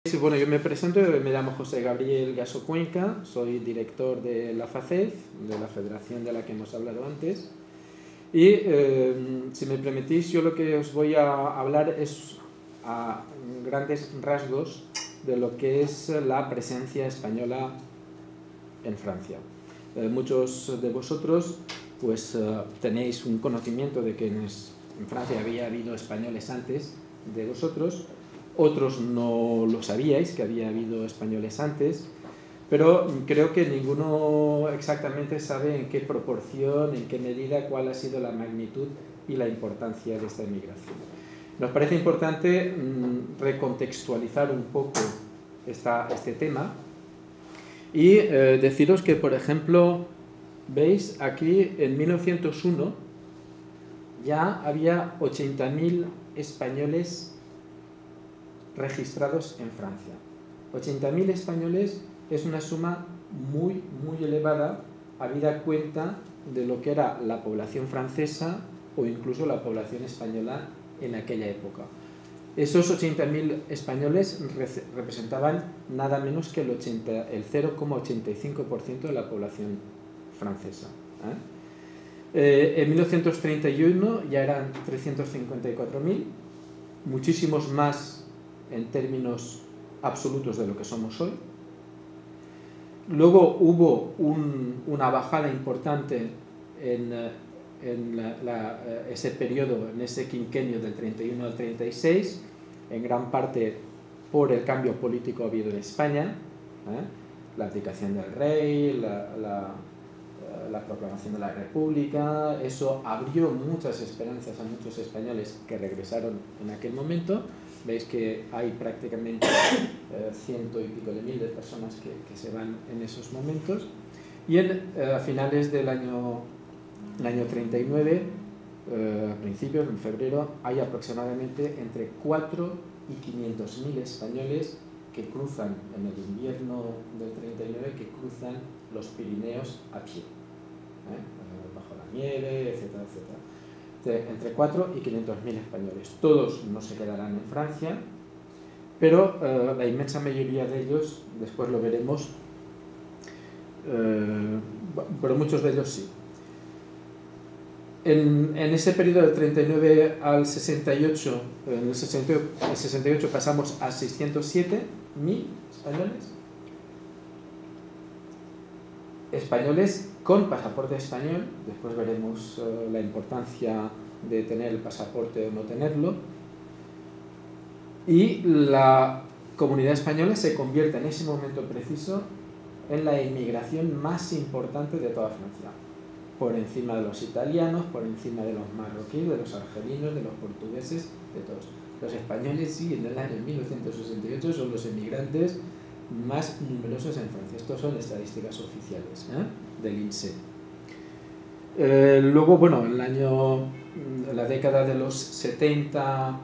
Sí, bueno, yo me presento, me llamo José Gabriel Gasso Cuenca, soy director de la FACEF, de la federación de la que hemos hablado antes. Y si me permitís, yo lo que os voy a hablar es a grandes rasgos de lo que es la presencia española en Francia. Muchos de vosotros pues tenéis un conocimiento de que en Francia había habido españoles antes de vosotros. Otros no lo sabíais, que había habido españoles antes, pero creo que ninguno exactamente sabe en qué proporción, en qué medida, cuál ha sido la magnitud y la importancia de esta emigración. Nos parece importante recontextualizar un poco este tema y deciros que, por ejemplo, veis aquí en 1901 ya había 80.000 españoles registrados en Francia. 80.000 españoles es una suma muy elevada, habida cuenta de lo que era la población francesa o incluso la población española en aquella época. Esos 80.000 españoles representaban nada menos que el 0,85% de la población francesa. En 1931 ya eran 354.000, muchísimos más en términos absolutos de lo que somos hoy. Luego hubo una bajada importante en ese periodo, en ese quinquenio del 31 al 36, en gran parte por el cambio político habido en España, la abdicación del rey, la proclamación de la República. Eso abrió muchas esperanzas a muchos españoles que regresaron en aquel momento. Veis que hay prácticamente 100 y pico de mil de personas que se van en esos momentos. Y a finales del año 39, a principios, en febrero, hay aproximadamente entre 4 y 500.000 españoles que cruzan en el invierno del 39, que cruzan los Pirineos a pie, bajo la nieve, etcétera, etcétera. Entre 4 y 500.000 españoles. Todos no se quedarán en Francia, pero la inmensa mayoría de ellos, después lo veremos, pero muchos de ellos sí. En ese periodo del 39 al 68, en el 68 pasamos a 607.000 españoles con pasaporte español. Después veremos la importancia de tener el pasaporte o no tenerlo. Y la comunidad española se convierte en ese momento preciso en la inmigración más importante de toda Francia, por encima de los italianos, por encima de los marroquíes, de los argelinos, de los portugueses, de todos. Los españoles sí, en el año 1968 son los emigrantes más numerosos en Francia. Estos son estadísticas oficiales del INSEE. Luego, bueno, en la década de los 70,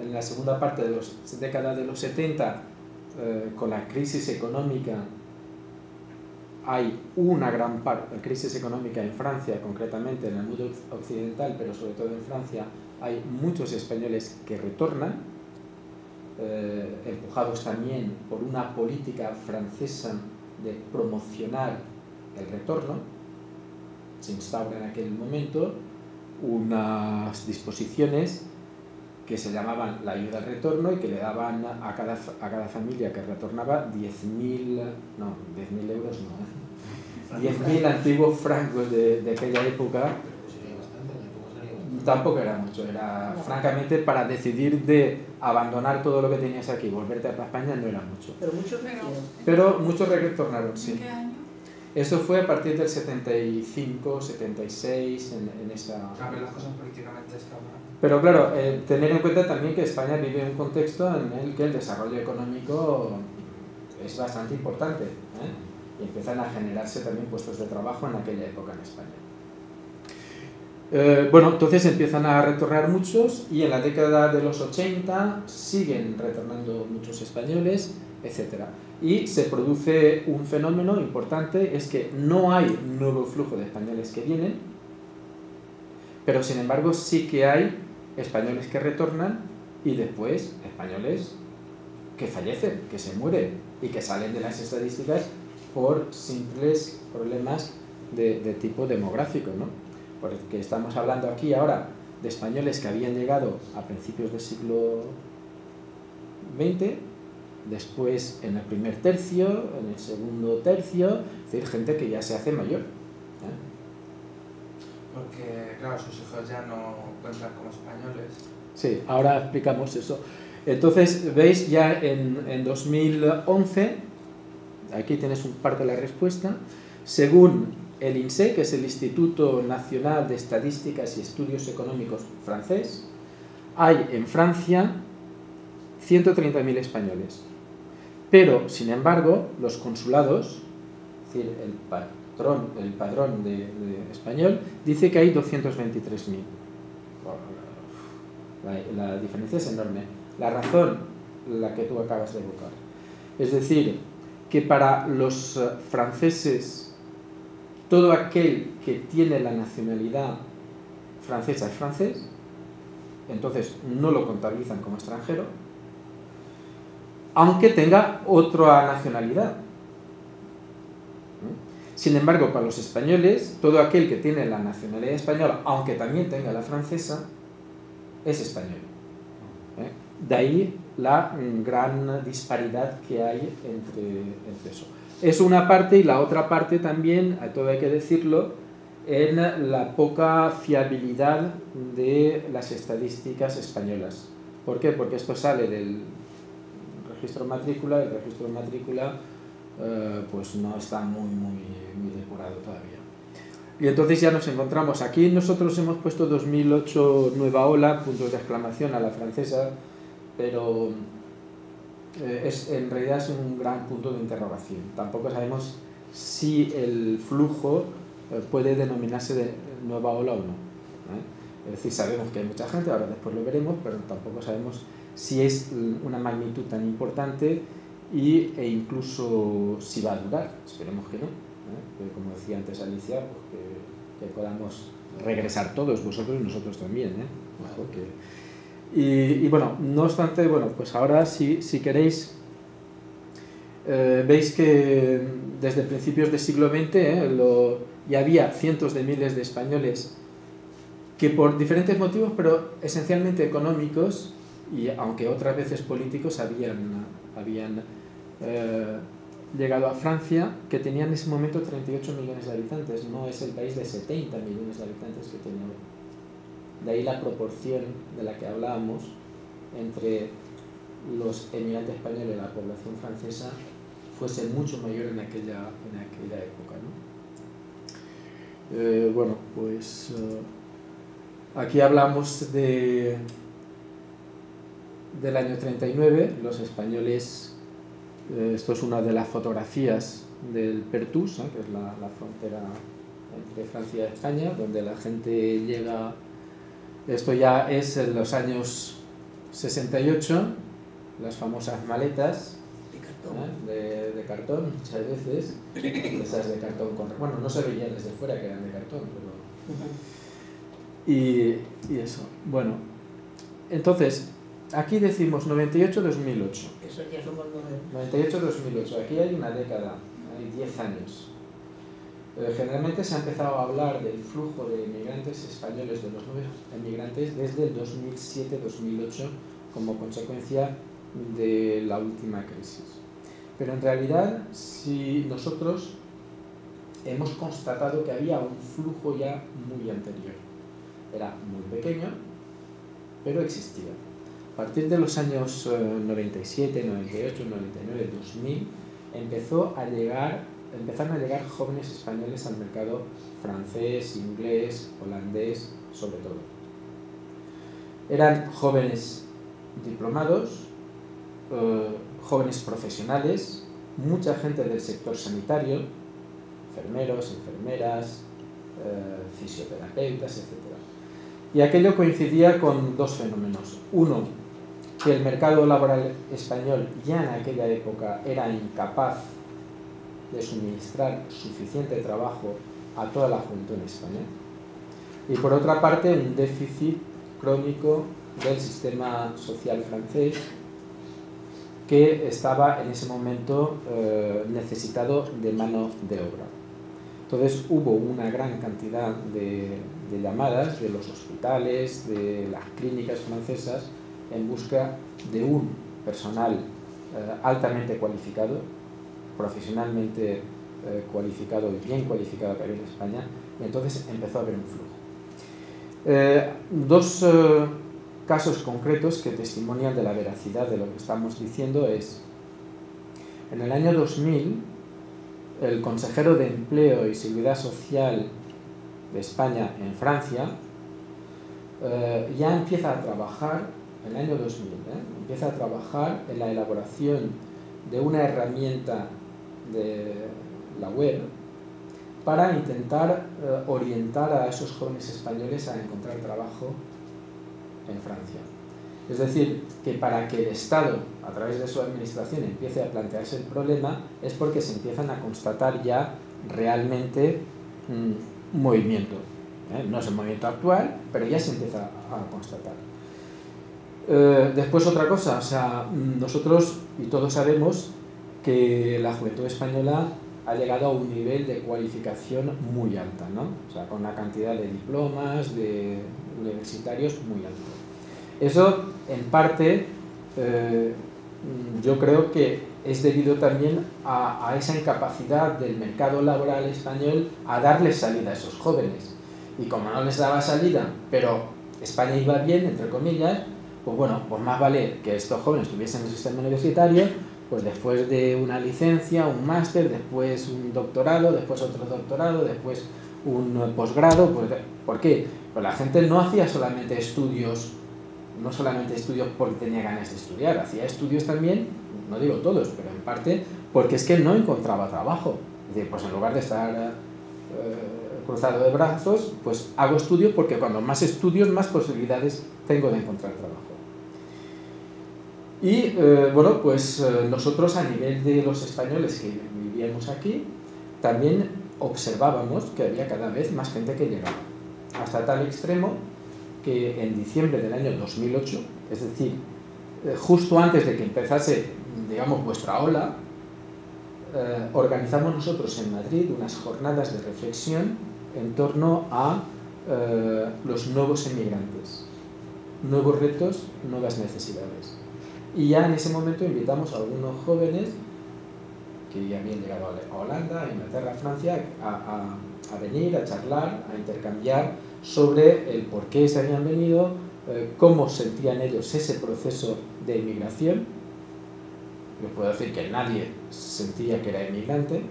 en la segunda parte de la década de los 70, con la crisis económica, hay una gran crisis económica en Francia, concretamente en el mundo occidental, pero sobre todo en Francia, hay muchos españoles que retornan, empujados también por una política francesa de promocionar el retorno. Se instaura en aquel momento unas disposiciones que se llamaban la ayuda al retorno y que le daban a cada familia que retornaba 10.000 euros, no, 10.000 antiguos francos de aquella época. Tampoco era mucho, era francamente para decidir de abandonar todo lo que tenías aquí y volverte a España no era mucho. Pero muchos retornaron, sí. ¿En qué año? Eso fue a partir del 75, 76, en esa... A ver las cosas políticamente estaban. Pero claro, tener en cuenta también que España vive un contexto en el que el desarrollo económico es bastante importante, y empiezan a generarse también puestos de trabajo en aquella época en España. Bueno, entonces empiezan a retornar muchos y en la década de los 80 siguen retornando muchos españoles, etc. Y se produce un fenómeno importante, es que no hay nuevo flujo de españoles que vienen, pero sin embargo sí que hay españoles que retornan y después españoles que fallecen, que se mueren y que salen de las estadísticas por simples problemas de tipo demográfico, ¿no? Porque estamos hablando aquí ahora de españoles que habían llegado a principios del siglo XX, después en el primer tercio, en el segundo tercio, es decir, gente que ya se hace mayor. Porque, claro, sus hijos ya no cuentan como españoles. Sí, ahora explicamos eso. Entonces, veis ya en 2011, aquí tienes parte de la respuesta, según el INSEE, que es el Instituto Nacional de Estadísticas y Estudios Económicos francés, hay en Francia 130.000 españoles. Pero, sin embargo, los consulados, es decir, el padrón de español, dice que hay 223.000. La diferencia es enorme. La razón, la que tú acabas de evocar. Es decir, que para los franceses, todo aquel que tiene la nacionalidad francesa es francés, entonces no lo contabilizan como extranjero, aunque tenga otra nacionalidad. Sin embargo, para los españoles, todo aquel que tiene la nacionalidad española, aunque también tenga la francesa, es español. De ahí la gran disparidad que hay entre eso. Es una parte, y la otra parte también, a todo hay que decirlo, en la poca fiabilidad de las estadísticas españolas. ¿Por qué? Porque esto sale del registro matrícula, el registro matrícula pues no está muy depurado todavía. Y entonces ya nos encontramos aquí, nosotros hemos puesto 2008 nueva ola, puntos de exclamación a la francesa, pero en realidad es un gran punto de interrogación. Tampoco sabemos si el flujo puede denominarse de nueva ola o no. Es decir, sabemos que hay mucha gente, ahora después lo veremos, pero tampoco sabemos si es una magnitud tan importante e incluso si va a durar. Esperemos que no. Que, como decía antes Alicia, pues que podamos regresar todos, vosotros y nosotros también. Ojo que... Y bueno, no obstante, bueno, pues ahora si queréis, veis que desde principios del siglo XX ya había cientos de miles de españoles que por diferentes motivos, pero esencialmente económicos, y aunque otras veces políticos, habían llegado a Francia, que tenía en ese momento 38 millones de habitantes. No es el país de 70 millones de habitantes que tenía hoy. De ahí la proporción de la que hablábamos entre los emigrantes españoles y la población francesa fuese mucho mayor en aquella época, ¿no? Bueno, pues aquí hablamos del año 39, los españoles. Esto es una de las fotografías del Pertús, que es la frontera entre Francia y España, donde la gente llega. Esto ya es en los años 68, las famosas maletas de cartón, muchas veces, esas de cartón bueno, no se veían desde fuera que eran de cartón, pero... Y eso, bueno, entonces, aquí decimos 98-2008. Eso ya somos 98-2008, aquí hay una década, hay 10 años. Generalmente se ha empezado a hablar del flujo de inmigrantes españoles, de los nuevos inmigrantes, desde el 2007-2008 como consecuencia de la última crisis. Pero en realidad, si nosotros hemos constatado que había un flujo ya muy anterior. Era muy pequeño, pero existía. A partir de los años 97, 98, 99, 2000, empezaron a llegar jóvenes españoles al mercado francés, inglés, holandés, sobre todo. Eran jóvenes diplomados, jóvenes profesionales, mucha gente del sector sanitario, enfermeros, enfermeras, fisioterapeutas, etc. Y aquello coincidía con dos fenómenos. Uno, que el mercado laboral español ya en aquella época era incapaz de suministrar suficiente trabajo a toda la juventud en España. Y por otra parte, un déficit crónico del sistema social francés, que estaba en ese momento necesitado de mano de obra. Entonces hubo una gran cantidad de llamadas de los hospitales, de las clínicas francesas, en busca de un personal altamente cualificado, profesionalmente cualificado y bien cualificado que había en España, y entonces empezó a haber un flujo. Dos casos concretos que testimonian de la veracidad de lo que estamos diciendo es: en el año 2000, el consejero de Empleo y Seguridad Social de España en Francia ya empieza a trabajar, en el año 2000, empieza a trabajar en la elaboración de una herramienta de la web para intentar orientar a esos jóvenes españoles a encontrar trabajo en Francia. Es decir, que para que el Estado, a través de su administración, empiece a plantearse el problema, es porque se empiezan a constatar ya realmente un movimiento. No es el movimiento actual, pero ya se empieza a constatar. Después otra cosa, o sea, nosotros y todos sabemos que la juventud española ha llegado a un nivel de cualificación muy alta, ¿no? O sea, con una cantidad de diplomas, de universitarios muy alta. Eso, en parte, yo creo que es debido también a esa incapacidad del mercado laboral español a darles salida a esos jóvenes. Y como no les daba salida, pero España iba bien, entre comillas, pues bueno, pues más vale que estos jóvenes estuviesen en el sistema universitario, pues después de una licencia, un máster, después un doctorado, después otro doctorado, después un posgrado. Pues, ¿por qué? Pues la gente no hacía solamente estudios, no solamente estudios porque tenía ganas de estudiar, hacía estudios también, no digo todos, pero en parte porque es que no encontraba trabajo. Es decir, pues en lugar de estar cruzado de brazos, pues hago estudio porque cuando más estudios, más posibilidades tengo de encontrar trabajo. Y bueno, pues nosotros a nivel de los españoles que vivíamos aquí, también observábamos que había cada vez más gente que llegaba, hasta tal extremo que en diciembre del año 2008, es decir, justo antes de que empezase, digamos, vuestra ola, organizamos nosotros en Madrid unas jornadas de reflexión en torno a los nuevos emigrantes, nuevos retos, nuevas necesidades. Y ya en ese momento invitamos a algunos jóvenes que ya habían llegado a Holanda, a Inglaterra, a Francia, a venir, a charlar, a intercambiar sobre el por qué se habían venido, cómo sentían ellos ese proceso de inmigración. Les puedo decir que nadie sentía que era inmigrante,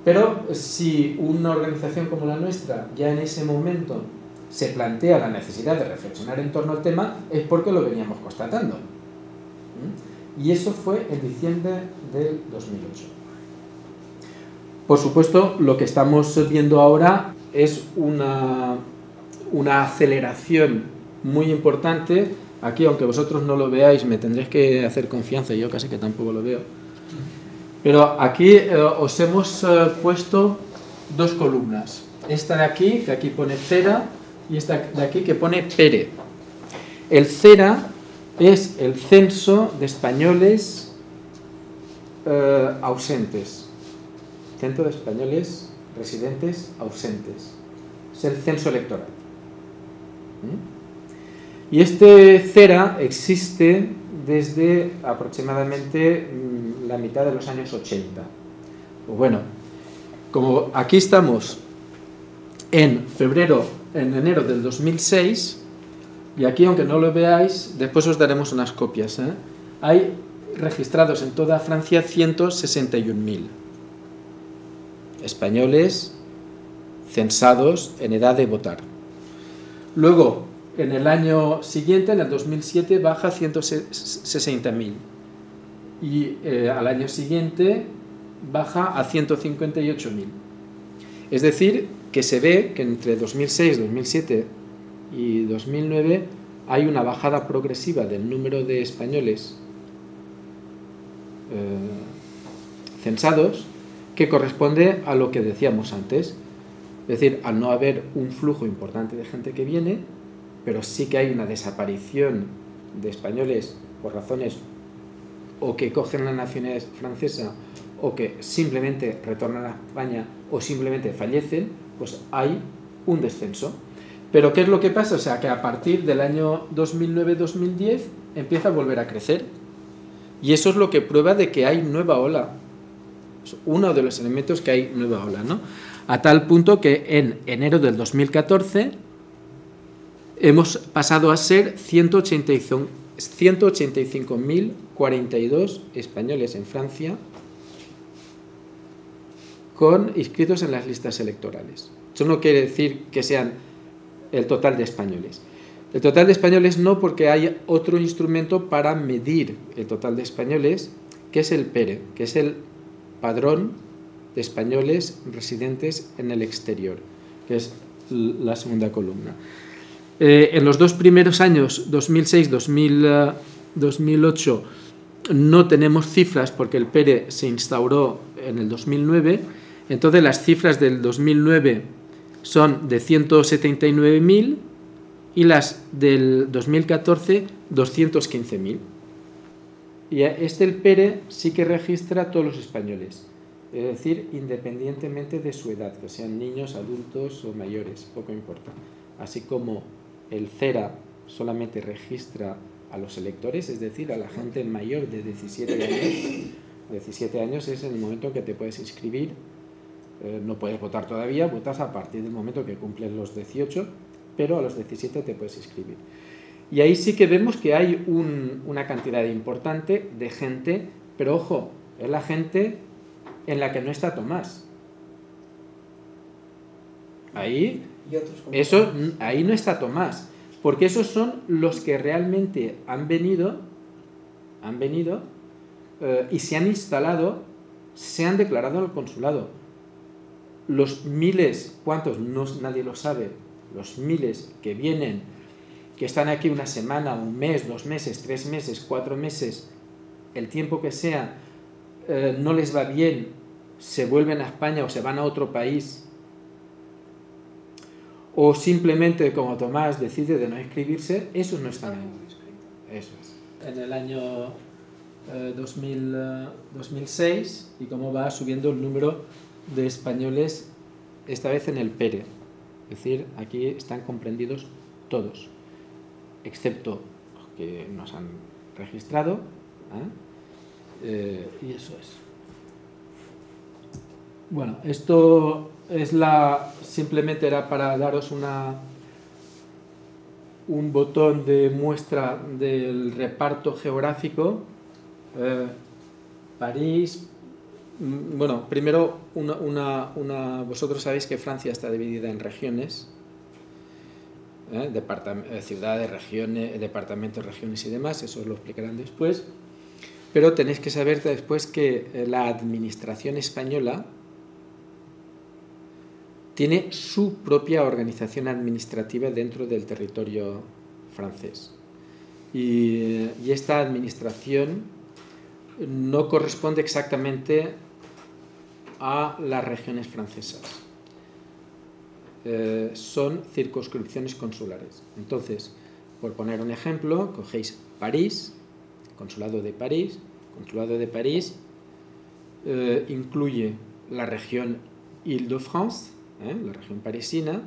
pero si una organización como la nuestra ya en ese momento se plantea la necesidad de reflexionar en torno al tema, es porque lo veníamos constatando. Y eso fue en diciembre del 2008. Por supuesto, lo que estamos viendo ahora es una aceleración muy importante. Aquí, aunque vosotros no lo veáis, me tendréis que hacer confianza, yo casi que tampoco lo veo. Pero aquí os hemos puesto dos columnas. Esta de aquí, que aquí pone CERA, y esta de aquí que pone PERE. El CERA es el Censo de Españoles Ausentes. Centro de Españoles Residentes Ausentes. Es el censo electoral. Y este CERA existe desde aproximadamente la mitad de los años 80. Pues bueno, como aquí estamos en enero del 2006, y aquí, aunque no lo veáis, después os daremos unas copias, hay registrados en toda Francia 161.000 españoles censados en edad de votar. Luego, en el año siguiente, en el 2007, baja a 160.000. Y al año siguiente baja a 158.000. Es decir, que se ve que entre 2006, 2007 y 2009 hay una bajada progresiva del número de españoles censados, que corresponde a lo que decíamos antes. Es decir, al no haber un flujo importante de gente que viene, pero sí que hay una desaparición de españoles por razones o que cogen la nacionalidad francesa o que simplemente retornan a España o simplemente fallecen, pues hay un descenso. Pero ¿qué es lo que pasa? O sea, que a partir del año 2009-2010 empieza a volver a crecer. Y eso es lo que prueba de que hay nueva ola. Es uno de los elementos que hay nueva ola, ¿no? A tal punto que en enero del 2014 hemos pasado a ser 185.042 españoles en Francia inscritos en las listas electorales. Eso no quiere decir que sean el total de españoles. El total de españoles no, porque hay otro instrumento para medir el total de españoles, que es el PERE, que es el Padrón de Españoles Residentes en el Exterior, que es la segunda columna. En los dos primeros años, 2006-2008, no tenemos cifras porque el PERE se instauró en el 2009. Entonces las cifras del 2009 son de 179.000 y las del 2014 215.000. Y el PERE sí que registra a todos los españoles, es decir, independientemente de su edad, que sean niños, adultos o mayores, poco importa. Así como el CERA solamente registra a los electores, es decir, a la gente mayor de 17 años. 17 años es el momento en que te puedes inscribir. No puedes votar todavía, votas a partir del momento que cumples los 18, pero a los 17 te puedes inscribir. Y ahí sí que vemos que hay una cantidad importante de gente, pero ojo, es la gente en la que no está Tomás. Ahí no está Tomás, porque esos son los que realmente han venido y se han instalado, se han declarado en el consulado. Los miles, ¿cuántos? No, nadie lo sabe. Los miles que vienen, que están aquí una semana, un mes, 2 meses, 3 meses, 4 meses, el tiempo que sea, no les va bien, se vuelven a España o se van a otro país, o simplemente, como Tomás, decide de no inscribirse, esos no están ahí. Eso es. En el año 2006, y cómo va subiendo el número de españoles, esta vez en el PERE. Es decir, aquí están comprendidos todos, excepto los que nos han registrado. Y eso es. Bueno, esto es simplemente era para daros un botón de muestra del reparto geográfico. París. Bueno, primero, vosotros sabéis que Francia está dividida en regiones, ciudades, regiones, departamentos, regiones y demás, eso os lo explicarán después, pero tenéis que saber después que la administración española tiene su propia organización administrativa dentro del territorio francés. Y esta administración no corresponde exactamente a las regiones francesas. Son circunscripciones consulares. Entonces, por poner un ejemplo, cogéis París, Consulado de París. Consulado de París incluye la región Île-de-France, la región parisina,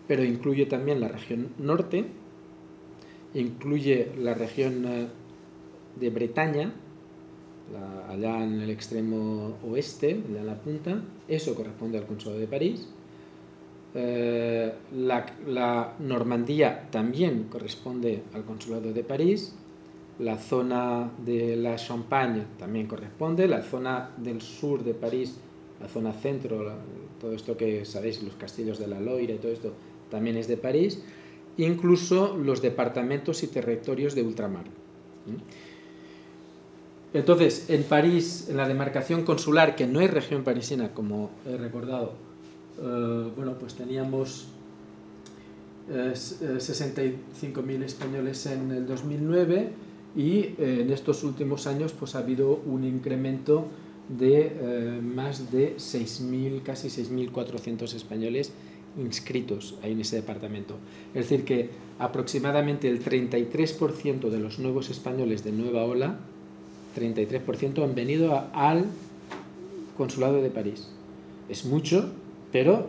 pero incluye también la región norte, incluye la región de Bretaña, allá en el extremo oeste, allá en la punta, eso corresponde al Consulado de París. La Normandía también corresponde al Consulado de París. La zona de la Champagne también corresponde. La zona del sur de París, la zona centro, todo esto que sabéis, los castillos de la Loire y todo esto, también es de París. Incluso los departamentos y territorios de ultramar. Entonces, en París, en la demarcación consular, que no es región parisina, como he recordado, pues teníamos 65.000 españoles en el 2009 y en estos últimos años pues ha habido un incremento de más de 6.000, casi 6.400 españoles inscritos ahí en ese departamento. Es decir, que aproximadamente el 33% de los nuevos españoles de nueva ola 33% han venido al consulado de París. Es mucho, pero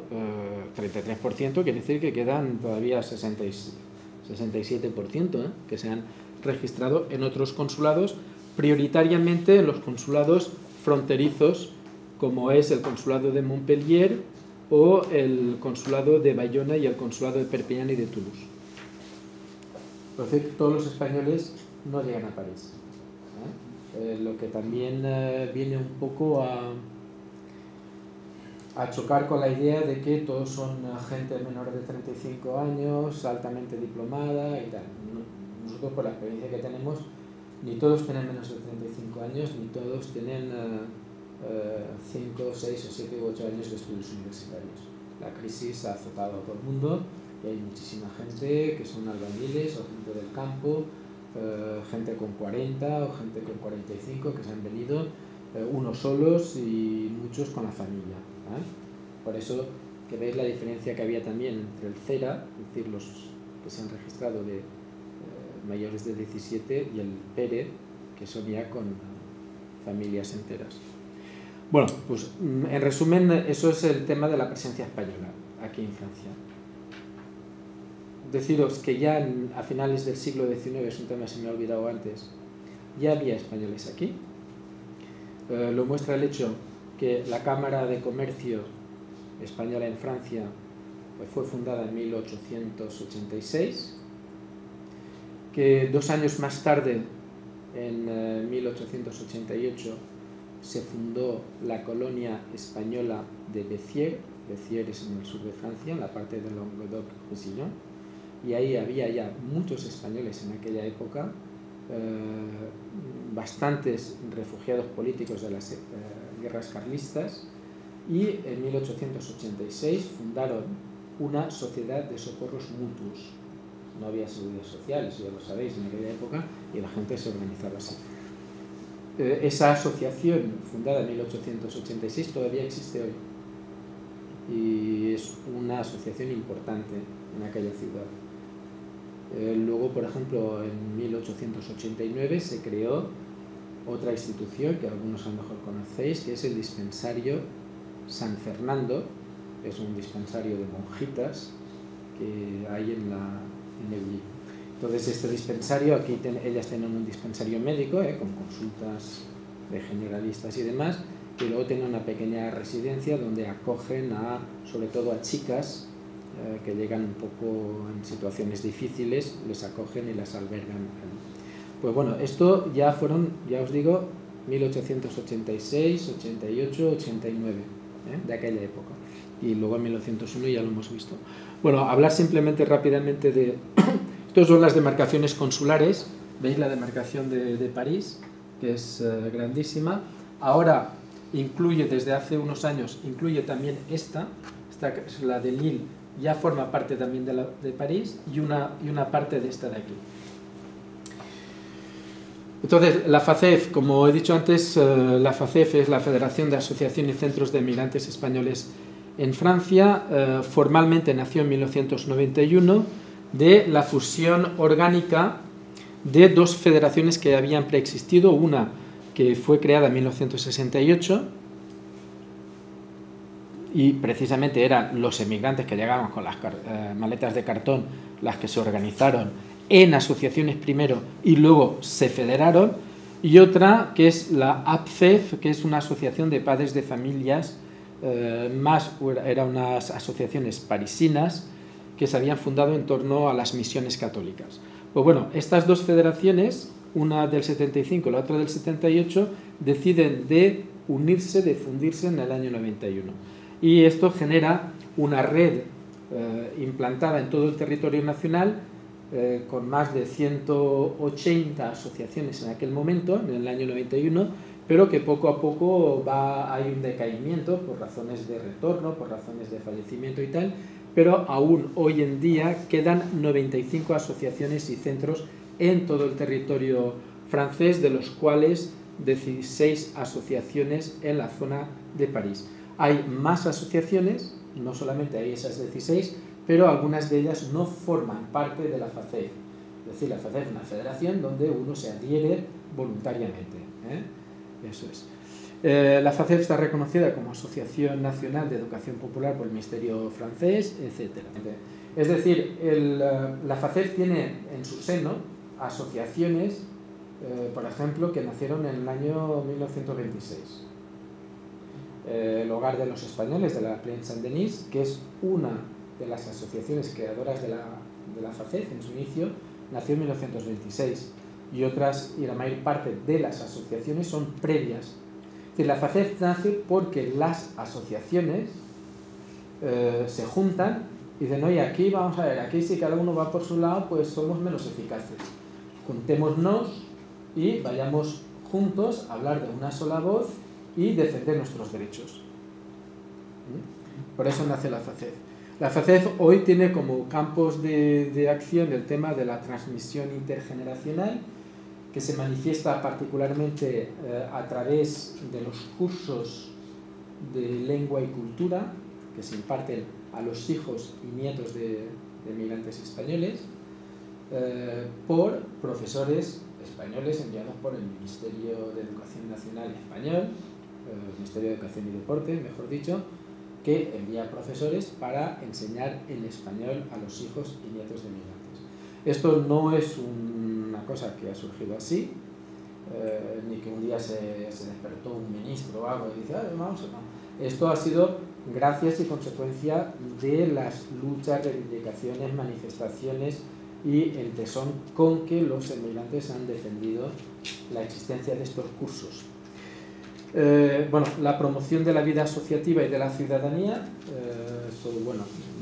33% quiere decir que quedan todavía 67% que se han registrado en otros consulados, prioritariamente en los consulados fronterizos, como es el consulado de Montpellier o el consulado de Bayona y el consulado de Perpiñán y de Toulouse. Entonces, todos los españoles no llegan a París. Lo que también viene un poco a chocar con la idea de que todos son gente menor de 35 años, altamente diplomada y tal. Nosotros, por la experiencia que tenemos, ni todos tienen menos de 35 años, ni todos tienen 5, 6 o 7 u 8 años de estudios universitarios. La crisis ha azotado a todo el mundo y hay muchísima gente que son albañiles o gente del campo, gente con 40 o gente con 45 que se han venido, unos solos y muchos con la familia. Por eso que veis la diferencia que había también entre el CERA, es decir, los que se han registrado de mayores de 17, y el PERE, que son ya con familias enteras. Bueno, pues en resumen, eso es el tema de la presencia española aquí en Francia. Deciros que ya a finales del siglo XIX, es un tema que se me ha olvidado antes, ya había españoles aquí. Lo muestra el hecho que la Cámara de Comercio Española en Francia fue fundada en 1886, que 2 años más tarde, en 1888, se fundó la colonia española de Béziers. Béziers es en el sur de Francia, en la parte de Languedoc-Roussillon, y ahí había ya muchos españoles en aquella época, bastantes refugiados políticos de las guerras carlistas, y en 1886 fundaron una sociedad de socorros mutuos. No había seguridad social, eso ya lo sabéis, en aquella época, y la gente se organizaba así. Esa asociación, fundada en 1886, todavía existe hoy, y es una asociación importante en aquella ciudad. Luego, por ejemplo, en 1889 se creó otra institución que algunos a lo mejor conocéis, que es el Dispensario San Fernando. Es un dispensario de monjitas que hay en Neuilly. Entonces, este dispensario, aquí ellas tienen un dispensario médico, con consultas de generalistas y demás, y luego tienen una pequeña residencia donde acogen sobre todo a chicas que llegan un poco en situaciones difíciles, les acogen y las albergan. Pues bueno, esto ya fueron, ya os digo, 1886, 88, 89, de aquella época. Y luego en 1901 ya lo hemos visto. Bueno, hablar simplemente rápidamente de... Estas son las demarcaciones consulares. ¿Veis la demarcación de París? Que es grandísima. Ahora incluye, desde hace unos años, incluye también esta es la de Lille, ya forma parte también de París, y una parte de esta de aquí. Entonces, la FACEF, como he dicho antes, la FACEF es la Federación de Asociaciones y Centros de Migrantes Españoles en Francia. Formalmente nació en 1991 de la fusión orgánica de dos federaciones que habían preexistido, una que fue creada en 1968 y precisamente eran los emigrantes que llegaban con las maletas de cartón las que se organizaron en asociaciones primero y luego se federaron, y otra que es la APFEF, que es una asociación de padres de familias, eran unas asociaciones parisinas que se habían fundado en torno a las misiones católicas. Pues bueno, estas dos federaciones, una del 75 y la otra del 78, deciden de unirse, de fundirse en el año 91. Y esto genera una red implantada en todo el territorio nacional, con más de 180 asociaciones en aquel momento, en el año 91, pero que poco a poco hay un decaimiento por razones de retorno, por razones de fallecimiento y tal, pero aún hoy en día quedan 95 asociaciones y centros en todo el territorio francés, de los cuales 16 asociaciones en la zona de París. Hay más asociaciones, no solamente hay esas 16, pero algunas de ellas no forman parte de la FACEF. Es decir, la FACEF es una federación donde uno se adhiere voluntariamente. Eso es. La FACEF está reconocida como Asociación Nacional de Educación Popular por el Ministerio francés, etc. Es decir, la FACEF tiene en su seno asociaciones, por ejemplo, que nacieron en el año 1926. El Hogar de los Españoles de la Plaine Saint-Denis, que es una de las asociaciones creadoras de la FACEF en su inicio, nació en 1926, y la mayor parte de las asociaciones son previas. Es decir, la FACEF nace porque las asociaciones se juntan y dicen, oye, aquí vamos a ver, aquí si cada uno va por su lado, pues somos menos eficaces. Juntémonos y vayamos juntos a hablar de una sola voz y defender nuestros derechos. Por eso nace la FACEF. La FACEF hoy tiene como campos de acción el tema de la transmisión intergeneracional, que se manifiesta particularmente a través de los cursos de lengua y cultura que se imparten a los hijos y nietos de migrantes españoles por profesores españoles enviados por el Ministerio de Educación Nacional español, el Ministerio de Educación y Deporte, mejor dicho, que envía profesores para enseñar el español a los hijos y nietos de migrantes. Esto no es una cosa que ha surgido así, ni que un día se despertó un ministro o algo y dice, vamos, no. Esto ha sido gracias y consecuencia de las luchas, reivindicaciones, manifestaciones y el tesón con que los emigrantes han defendido la existencia de estos cursos. La promoción de la vida asociativa y de la ciudadanía,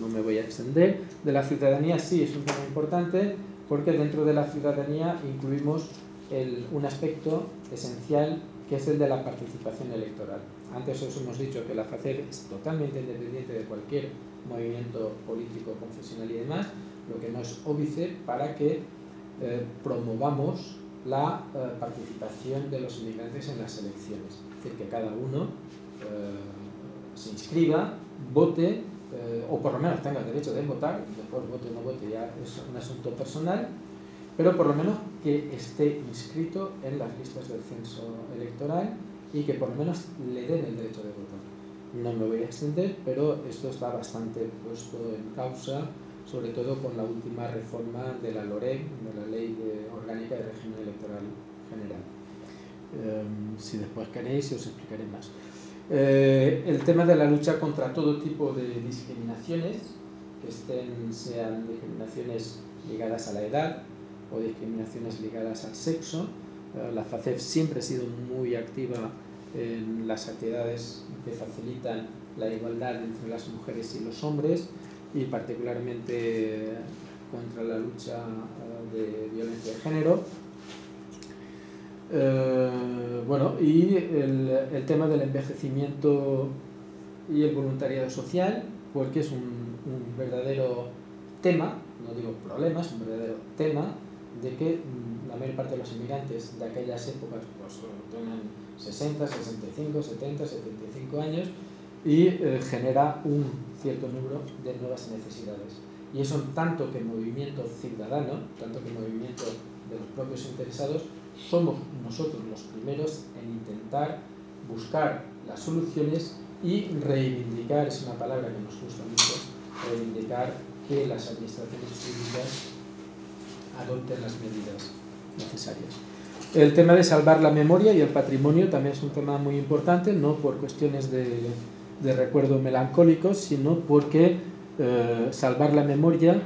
no me voy a extender. De la ciudadanía sí es un tema importante porque dentro de la ciudadanía incluimos un aspecto esencial que es el de la participación electoral. Antes os hemos dicho que la FACEF es totalmente independiente de cualquier movimiento político, confesional y demás, lo que no es óbice para que promovamos la participación de los inmigrantes en las elecciones. Es decir, que cada uno se inscriba, vote, o por lo menos tenga el derecho de votar, después vote o no vote ya es un asunto personal, pero por lo menos que esté inscrito en las listas del censo electoral y que por lo menos le den el derecho de votar. No me voy a extender, pero esto está bastante puesto en causa, sobre todo con la última reforma de la LOREG, de la Ley Orgánica de Régimen Electoral General. Si después queréis, os explicaré más. El tema de la lucha contra todo tipo de discriminaciones, que sean discriminaciones ligadas a la edad o discriminaciones ligadas al sexo. La FACEF siempre ha sido muy activa en las actividades que facilitan la igualdad entre las mujeres y los hombres, y particularmente contra la lucha de violencia de género. Y el tema del envejecimiento y el voluntariado social, porque es un verdadero tema, no digo problema, es un verdadero tema de que la mayor parte de los inmigrantes de aquellas épocas pues tienen 60, 65, 70, 75 años y genera un cierto número de nuevas necesidades. Y eso tanto que movimiento ciudadano, tanto que movimiento de los propios interesados, somos nosotros los primeros en intentar buscar las soluciones y reivindicar, es una palabra que nos gusta mucho, reivindicar que las administraciones públicas adopten las medidas necesarias. El tema de salvar la memoria y el patrimonio también es un tema muy importante, no por cuestiones de recuerdo melancólicos, sino porque salvar la memoria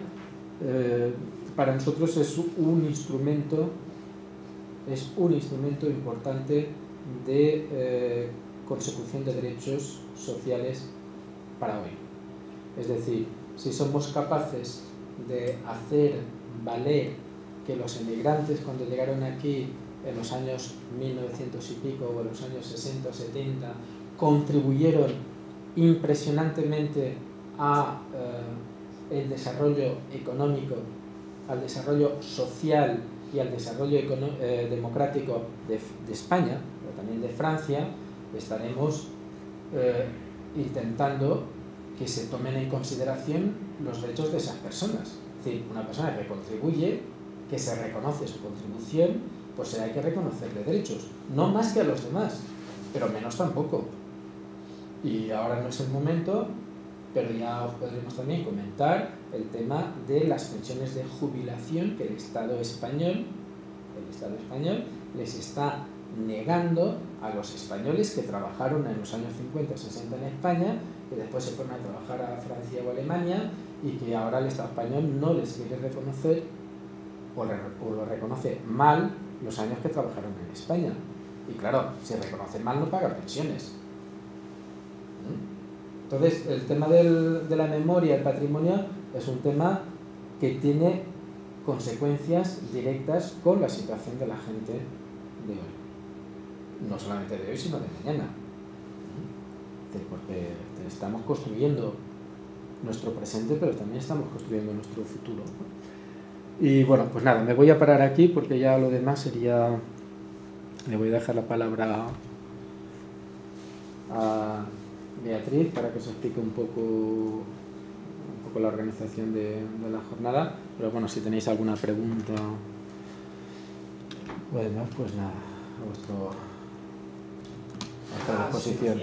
para nosotros es un instrumento importante de consecución de derechos sociales para hoy. Es decir, si somos capaces de hacer valer que los emigrantes cuando llegaron aquí en los años 1900 y pico o en los años 60 o 70 contribuyeron impresionantemente a el desarrollo económico, al desarrollo social y al desarrollo democrático de España, pero también de Francia, estaremos intentando que se tomen en consideración los derechos de esas personas. Es decir, una persona que contribuye, que se reconoce su contribución, pues hay que reconocerle derechos, no más que a los demás, pero menos tampoco. Y ahora no es el momento, pero ya os podremos también comentar el tema de las pensiones de jubilación que el Estado español les está negando a los españoles que trabajaron en los años 50 y 60 en España, que después se fueron a trabajar a Francia o Alemania y que ahora el Estado español no les quiere reconocer o lo reconoce mal los años que trabajaron en España. Y claro, si reconoce mal no paga pensiones. Entonces, el tema de la memoria, el patrimonio, es un tema que tiene consecuencias directas con la situación de la gente de hoy. No solamente de hoy, sino de mañana. Porque estamos construyendo nuestro presente, pero también estamos construyendo nuestro futuro. Y bueno, pues nada, me voy a parar aquí porque ya lo demás sería... Le voy a dejar la palabra a Beatriz para que os explique un poco la organización de la jornada. Pero bueno, si tenéis alguna pregunta, bueno, pues nada, a vuestra disposición.